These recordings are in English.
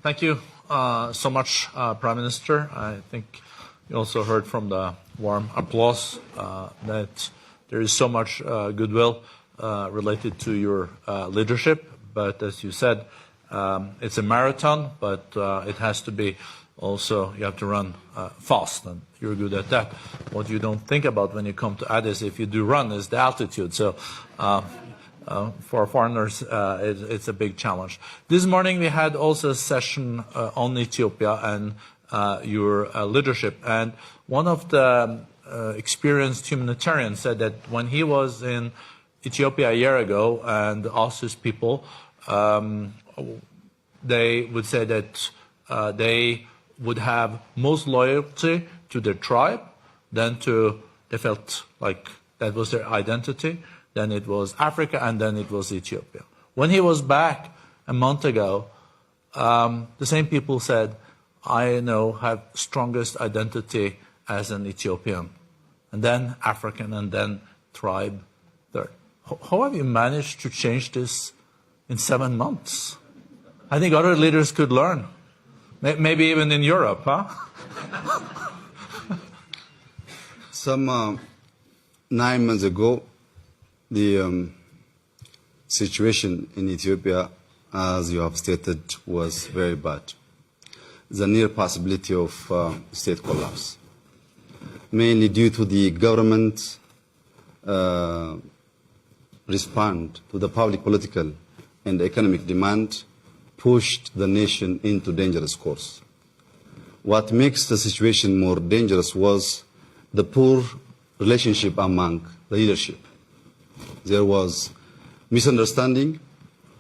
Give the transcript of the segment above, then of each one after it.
Thank you so much, Prime Minister. I think you also heard from the warm applause that there is so much goodwill related to your leadership. But as you said, it's a marathon, but it has to be also, you have to run fast, and you're good at that. What you don't think about when you come to Addis, if you do run, is the altitude. So for foreigners, it's a big challenge. This morning we had also a session on Ethiopia and your leadership. And one of the experienced humanitarians said that when he was in Ethiopia a year ago and asked his people, they would say that they would have most loyalty to their tribe, then they felt like that was their identity, then it was Africa, and then it was Ethiopia. When he was back a month ago, the same people said, I now have strongest identity as an Ethiopian, and then African, and then tribe third. How have you managed to change this in 7 months? I think other leaders could learn. Maybe even in Europe, huh? Some 9 months ago, the situation in Ethiopia, as you have stated, was very bad. The near possibility of state collapse, mainly due to the government response to the public political and economic demand pushed the nation into dangerous course. What makes the situation more dangerous was the poor relationship among the leadership. There was misunderstanding,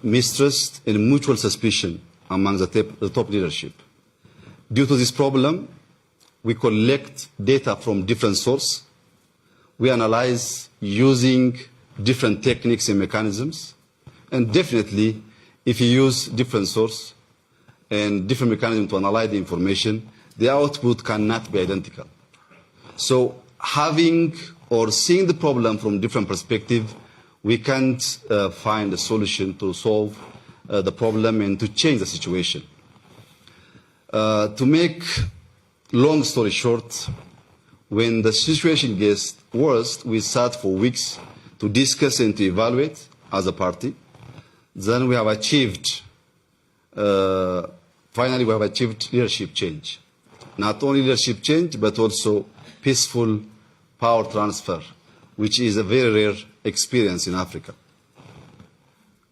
mistrust, and mutual suspicion among the top leadership. Due to this problem, we collect data from different sources. We analyze using different techniques and mechanisms. And definitely, if you use different sources and different mechanisms to analyze the information, the output cannot be identical. So having or seeing the problem from different perspectives, we can't find a solution to solve the problem and to change the situation. To make long story short, when the situation gets worse, we sat for weeks to discuss and to evaluate as a party. Then we have achieved, finally we have achieved leadership change. Not only leadership change, but also peaceful power transfer, which is a very rare experience in Africa.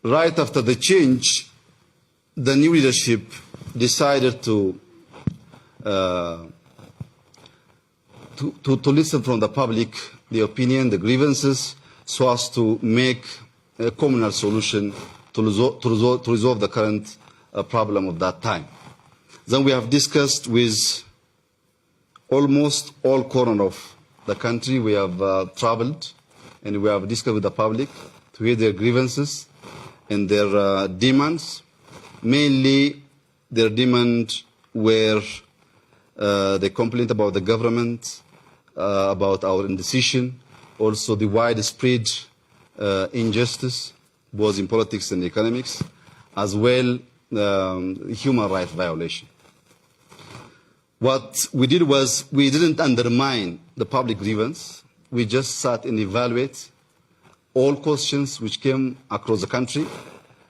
Right after the change, the new leadership decided to listen from the public, the opinion, the grievances, so as to make a communal solution to resolve the current problem of that time. Then we have discussed with almost all corners of the country. We have traveled and we have discussed with the public to hear their grievances and their demands. Mainly their demands were they complained about the government, about our indecision, also the widespread injustice, both in politics and economics, as well human rights violation. What we did was we didn't undermine the public grievance. We just sat and evaluate all questions which came across the country.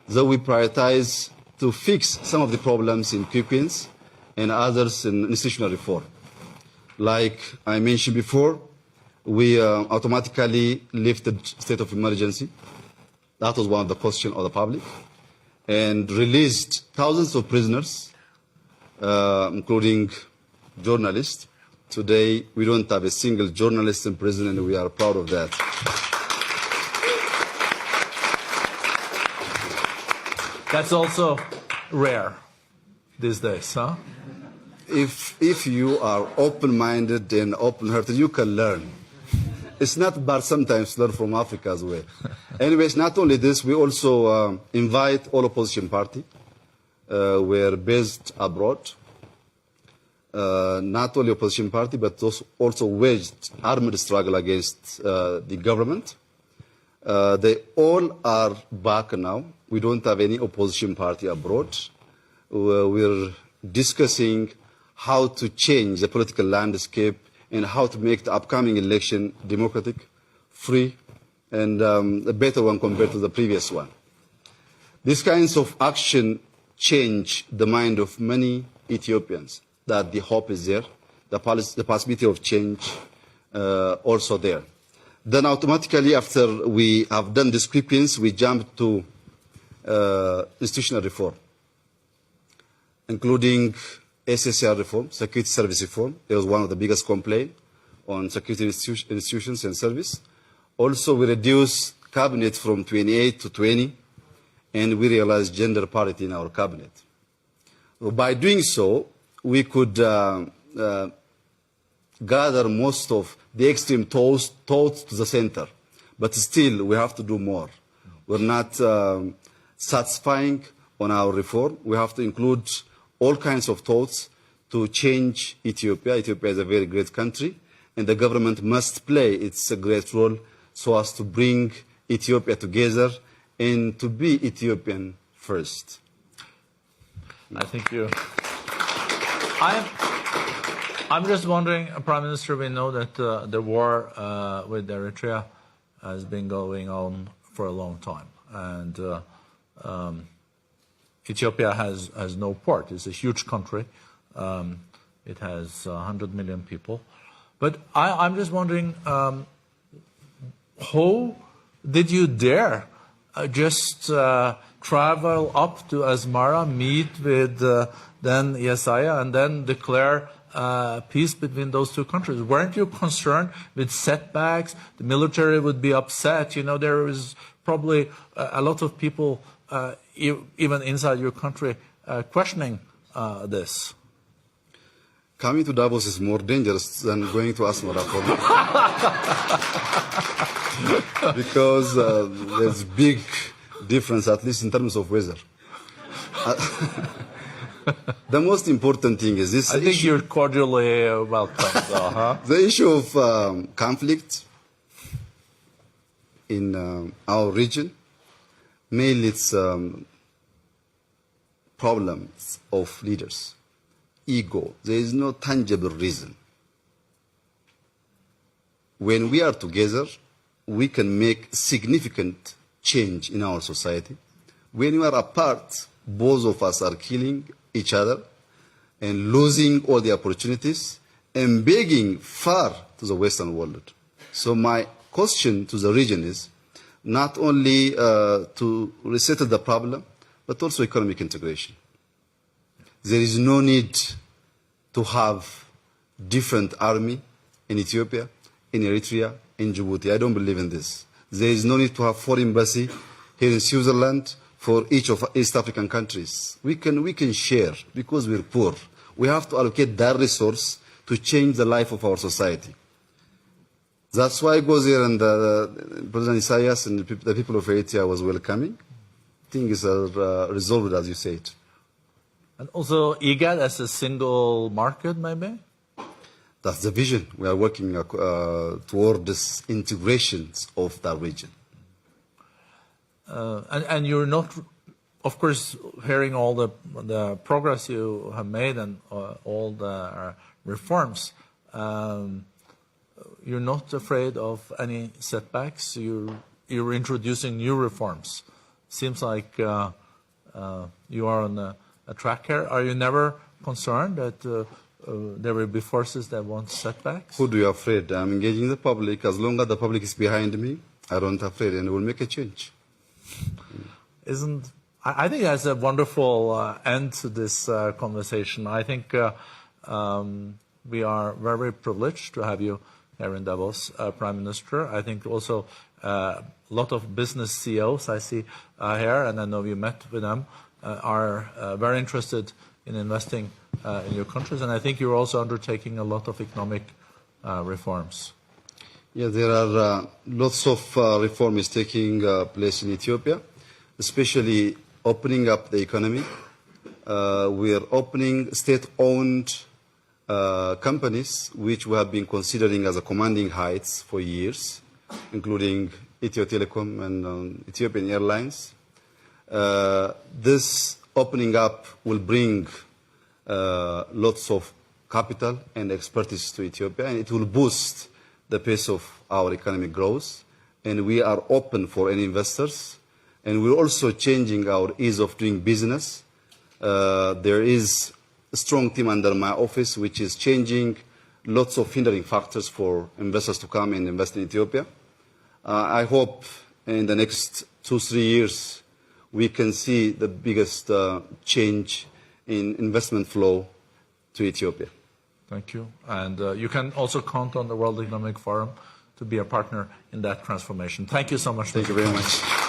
Though we prioritize to fix some of the problems in quick wins and others in institutional reform. Like I mentioned before, we automatically lifted state of emergency. That was one of the questions of the public, and released thousands of prisoners, including journalists. Today, we don't have a single journalist in prison, and we are proud of that. That's also rare these days, huh? If you are open-minded and open-hearted, you can learn. It's not bad sometimes to learn from Africa as well. Anyways, not only this, we also invite all opposition parties. We're based abroad. Not only opposition party, but also waged armed struggle against the government. They all are back now. We don't have any opposition party abroad. we're discussing how to change the political landscape and how to make the upcoming election democratic, free, and a better one compared to the previous one. These kinds of action change the mind of many Ethiopians, that the hope is there, the possibility of change also there. Then automatically after we have done this sequence, we jump to institutional reform, including SSR reform, security service reform. It was one of the biggest complaints on security institutions and service. Also, we reduced cabinet from 28 to 20, and we realized gender parity in our cabinet. By doing so, we could gather most of the extreme thoughts to the center. But still, we have to do more. We're not satisfying on our reform. We have to include all kinds of thoughts to change Ethiopia. Ethiopia is a very great country, and the government must play its great role so as to bring Ethiopia together and to be Ethiopian first. I think you. I'm just wondering, Prime Minister, we know that the war with Eritrea has been going on for a long time, and Ethiopia has no port. It's a huge country. It has 100 million people. But I'm just wondering, how did you dare just travel up to Asmara, meet with then Yesaya, and then declare peace between those two countries? Weren't you concerned with setbacks? The military would be upset. You know, there is probably a lot of people, even inside your country, questioning this. Coming to Davos is more dangerous than going to Asmara for me. Because there's big difference, at least in terms of weather. The most important thing is this. I think you're cordially welcome, though, huh? The issue of conflict in our region, mainly it's problems of leaders, ego. There is no tangible reason. When we are together, we can make significant change in our society. When we are apart, both of us are killing each other and losing all the opportunities and begging far to the Western world. So my question to the region is not only to resettle the problem, but also economic integration. There is no need to have different army in Ethiopia, in Eritrea, in Djibouti. I don't believe in this. There is no need to have foreign embassy here in Switzerland for each of East African countries. We can share because we're poor. We have to allocate that resource to change the life of our society. That's why I go there, and President Isaias and the people of Eritrea was welcoming. Things are resolved, as you said. And also IGAD as a single market, maybe? That's the vision. We are working toward this integrations of that region. And you're not, of course, hearing all the progress you have made and all the reforms. You're not afraid of any setbacks. You're introducing new reforms. Seems like you are on a track here. Are you never concerned that there will be forces that want setbacks? Who do you afraid? I'm engaging the public. As long as the public is behind me, I don't afraid, and we'll make a change. I think that's a wonderful end to this conversation. I think we are very privileged to have you here in Davos, Prime Minister. I think also a lot of business CEOs I see here, and I know you met with them, are very interested in investing in your countries, and I think you're also undertaking a lot of economic reforms. Yeah, there are lots of reforms taking place in Ethiopia, especially opening up the economy. We are opening state-owned companies, which we have been considering as a commanding heights for years, including Ethio Telecom and Ethiopian Airlines. This opening up will bring lots of capital and expertise to Ethiopia, and it will boost the pace of our economic growth. And we are open for any investors. And we're also changing our ease of doing business. There is a strong team under my office which is changing lots of hindering factors for investors to come and invest in Ethiopia. I hope in the next 2-3 years we can see the biggest change in investment flow to Ethiopia. Thank you. And you can also count on the World Economic Forum to be a partner in that transformation. Thank you so much. Thank you very much.